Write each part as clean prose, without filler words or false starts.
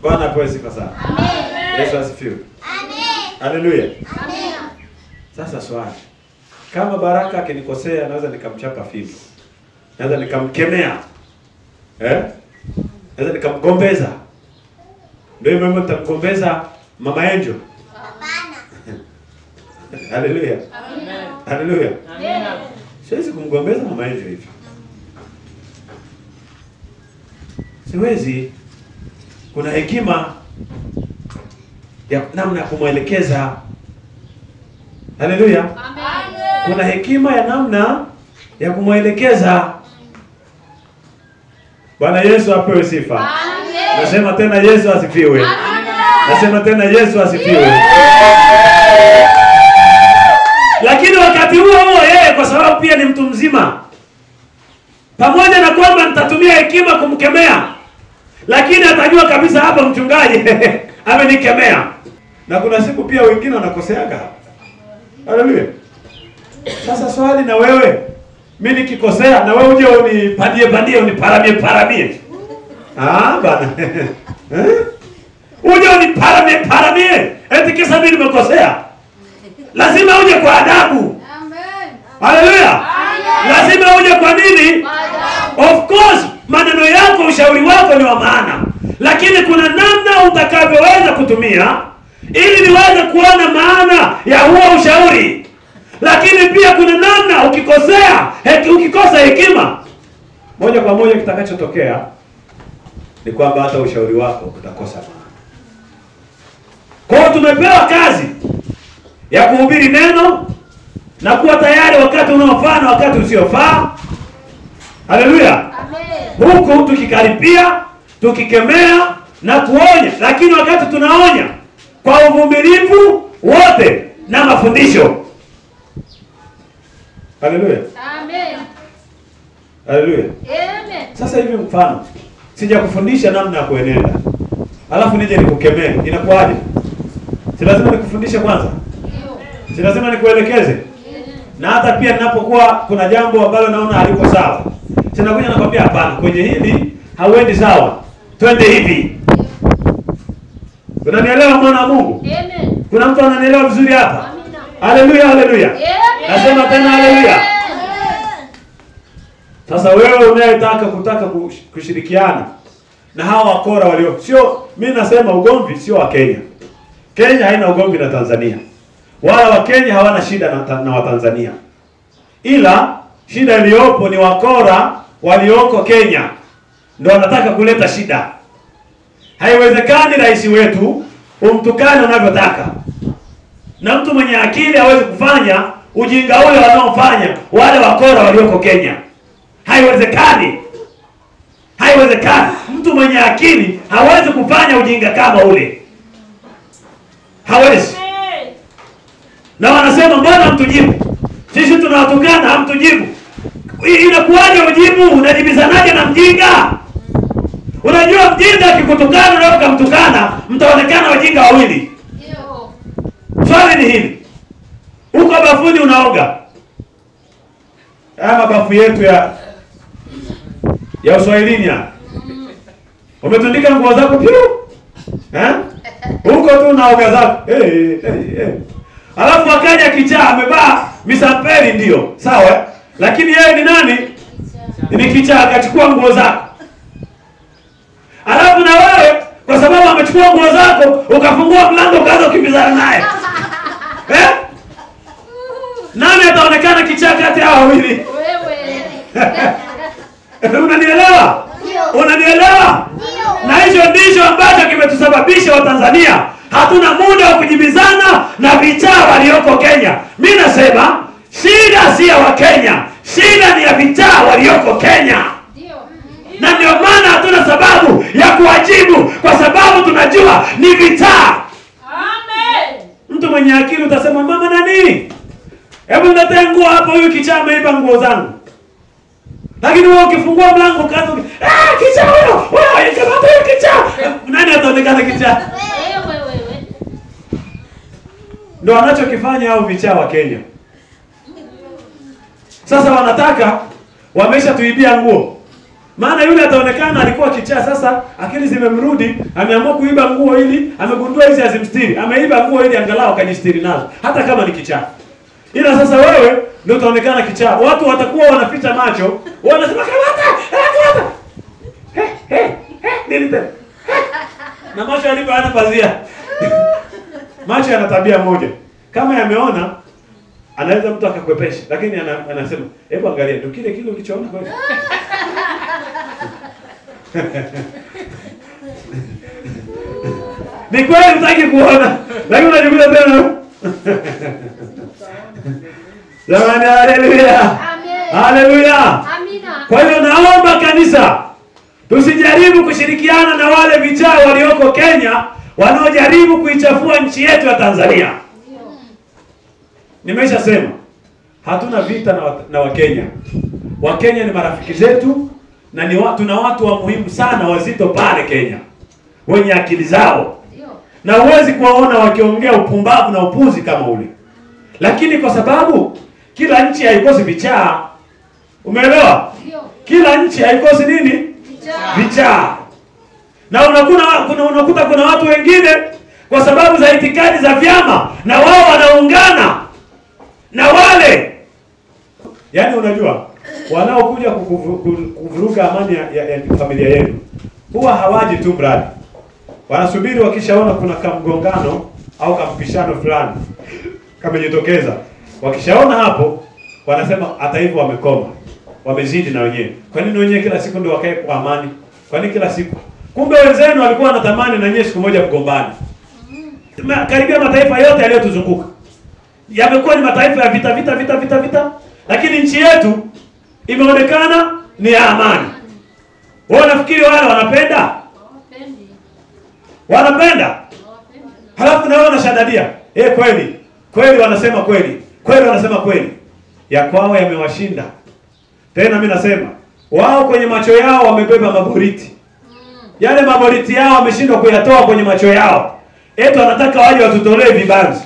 Bwana apewe sifa sana. Amen. Yesu asifiwe. Amen. Haleluya. Amen. Sasa swali. Kama Baraka akinikosea naweza nikamchapa fimbo. Naweza nikamkemea. Naweza nikamgombeza. Ndio hivyo nitamgombeza Mama Angel. Hapana. Haleluya. Amen. Haleluya. Amen. Siwezi kumgombeza Mama Angel hivi. Siwezi. Kuna hekima ya namna ya kumwelekeza. Haleluya. Amen. Kuna hekima ya namna ya kumwelekeza. Bwana Yesu apewe sifa. Amen. Nasema tena Yesu asifiwe. Amen. Nasema tena Yesu asifiwe. Lakini wakati huo yeye kwa sababu pia ni mtu mzima, pamoja na kwamba nitatumia hekima kumkemea, lakini atajua kabisa hapa mchungaji amenikemea. Na kuna siku pia wengine wanakoseaga. Haleluya. Sasa swali, na wewe, mimi nikikosea na wewe uje unipandie uniparamie. Bana. Uje uniparamie. Eti kisa mimi nimekosea. Lazima uje kwa adabu. Amen. Haleluya. Lazima uje kwa nini? Of course, maneno yako, ushauri wako ni wa maana. Lakini kuna namna utakavyoweza kutumia ili niweze kuona maana ya huo ushauri. Lakini pia kuna namna ukikosa hekima, moja kwa moja kitakachotokea ni kwamba hata ushauri wako utakosa maana. Kwa hiyo tumepewa kazi ya kuhubiri neno na kuwa tayari wakati unaofaa na wakati usiofaa. Haleluya. Amen. Huku tukikaripia, tukikemea na kuonya, lakini wakati tunaonya kwa uvumilivu wote na mafundisho. Haleluya. Amen. Haleluya. Amen. Sasa hivi mfano, sijakufundisha namna ya kuenenda, alafu nije nikukemee, inakuwaje? Si lazima nikufundishe kwanza? Si lazima nikuelekeze? Na hata pia ninapokuwa kuna jambo ambalo naona haliko sawa, sinakuja nakwambia hapana, kwenye hili hauendi sawa, twende hivi. Unanielewa mwana wa Mungu? Amen. Kuna mtu ananielewa vizuri hapa? Amina. Haleluya, haleluya. Amen. Nasema tena haleluya. Amen. Sasa wewe unayetaka kushirikiana na hawa wakora sio, mimi nasema ugomvi sio wa Kenya. Kenya haina ugomvi na Tanzania. Wala wa Kenya hawana shida na wa Tanzania. Ila shida iliyopo ni wakora walioko Kenya ndio wanataka kuleta shida. Haiwezekani rais wetu umtukane unavyotaka. Na mtu mwenye akili hawezi kufanya ujinga ule wanaofanya wale wakora walioko Kenya. Haiwezekani. Haiwezekani. Mtu mwenye akili hawezi kufanya ujinga kama ule. Hawezi. Na wanasema mbona mtujibu? Sisi tunawatukana hamtujibu. Inakuwaje ujibu? Unajibizanaje na mjinga? Unajua mjinga akikutukana na ukamtukana, mtaonekana wajinga wawili. Ndio. Swali ni hili. Uko bafuni unaoga. Haya bafu yetu ya Uswahilini ya. Umetundika nguo zako piu. Huko tu unaoga zako. Alafu akaja kichaa amevaa misampeli ndio. Sawa? Lakini yeye ni nani? Ni kichaa, akachukua nguo zako. Alafu na wewe kwa sababu amechukua nguo zako ukafungua mlango ukaanza kukimbizana naye. Nani ataonekana kichaa kati ya wawili? Wewe. Unanielewa? Unanielewa? Na hicho ndicho ambacho kimetusababisha Watanzania hatuna muda wa kujibizana na vichaa walioko Kenya. Mimi nasema shida si ya Wakenya, shida ni ya vichaa walioko Kenya. Ndio. Na ndio maana hatuna sababu ya kuwajibu, kwa sababu tunajua ni vichaa. Amen. Mtu mwenye akili utasema mama nani? Hebu niletee nguo hapo, huyu kichaa ameiba nguo zangu. Lakini wewe ukifungua mlango kaanza kichaa huyo, wewe kama huyo kichaa. Nani ataonekana kichaa? Wewe. Ndio wanachokifanya hao vichaa wa Kenya. Sasa wanataka wamesha tuibia nguo. Maana yule ataonekana alikuwa kichaa, sasa akili zimemrudi, ameamua kuiba nguo ili amegundua hizi hazimstiri. Ameiba nguo ili angalau akajistiri nazo hata kama ni kichaa. Ila sasa wewe ndio utaonekana kichaa. Watu watakuwa wanaficha macho, wanasema kamata. Nini tena? Na macho yalipo hana pazia. Macho yana tabia moja. Kama yameona anaweza mtu akakwepesha, lakini anasema, "Hebu angalia ndio kile ulichoona kweli." Ni kweli unataka kuona, lakini unajikuta tena. Jamani, haleluya. Amen. Haleluya. Amina. Kwa hiyo naomba kanisa tusijaribu kushirikiana na wale vichaa walioko Kenya wanaojaribu kuichafua nchi yetu ya Tanzania. Nimeshasema hatuna vita na Wakenya. Wakenya ni marafiki zetu na tuna watu wa muhimu sana wazito pale Kenya, wenye akili zao. Na huwezi kuwaona wakiongea upumbavu na upuzi kama ule. Lakini kwa sababu kila nchi haikosi vichaa. Umeelewa? Kila nchi haikosi nini? Vichaa. Na unakuta kuna watu wengine kwa sababu za itikadi za vyama na wao wanaungana na wale. Yaani unajua wanaokuja kuvuruga amani ya familia yenu huwa hawaji tu mradi. Wanasubiri wakishaona kuna kamgongano au kampishano fulani kamejitokeza. Wakishaona hapo wanasema hata hivyo wamekoma. Wamezidi na wenyewe. Kwa nini wenyewe kila siku ndio wakae kwa amani? Kwa nini kila siku? Kumbe wenzenu walikuwa wanatamani na nyinyi siku moja mgombane. Karibia mataifa yote yaliyotuzunguka yamekuwa ni mataifa ya vita. Lakini nchi yetu imeonekana ni ya amani. Wao nafikiri wale wanapenda? Wanapenda? Halafu na wao wanashadadia. Kweli wanasema kweli. Kweli wanasema kweli. Ya kwao yamewashinda. Tena mimi nasema wao kwenye macho yao wamebeba maboriti. Yale maboriti yao wameshindwa kuyatoa kwenye macho yao. Eti wanataka waje watutolee vibanzi.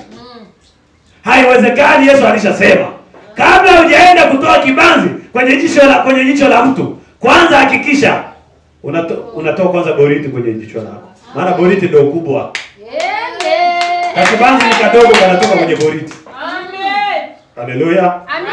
Haiwezekani, Yesu alishasema. Kabla hujaenda kutoa kibanzi kwenye jicho la mtu, kwanza hakikisha unatoa kwanza boriti kwenye jicho lako. Maana boriti ndio ukubwa. Kibanzi ni kadogo kanatoka kwenye boriti. Amen. Haleluya. Amen.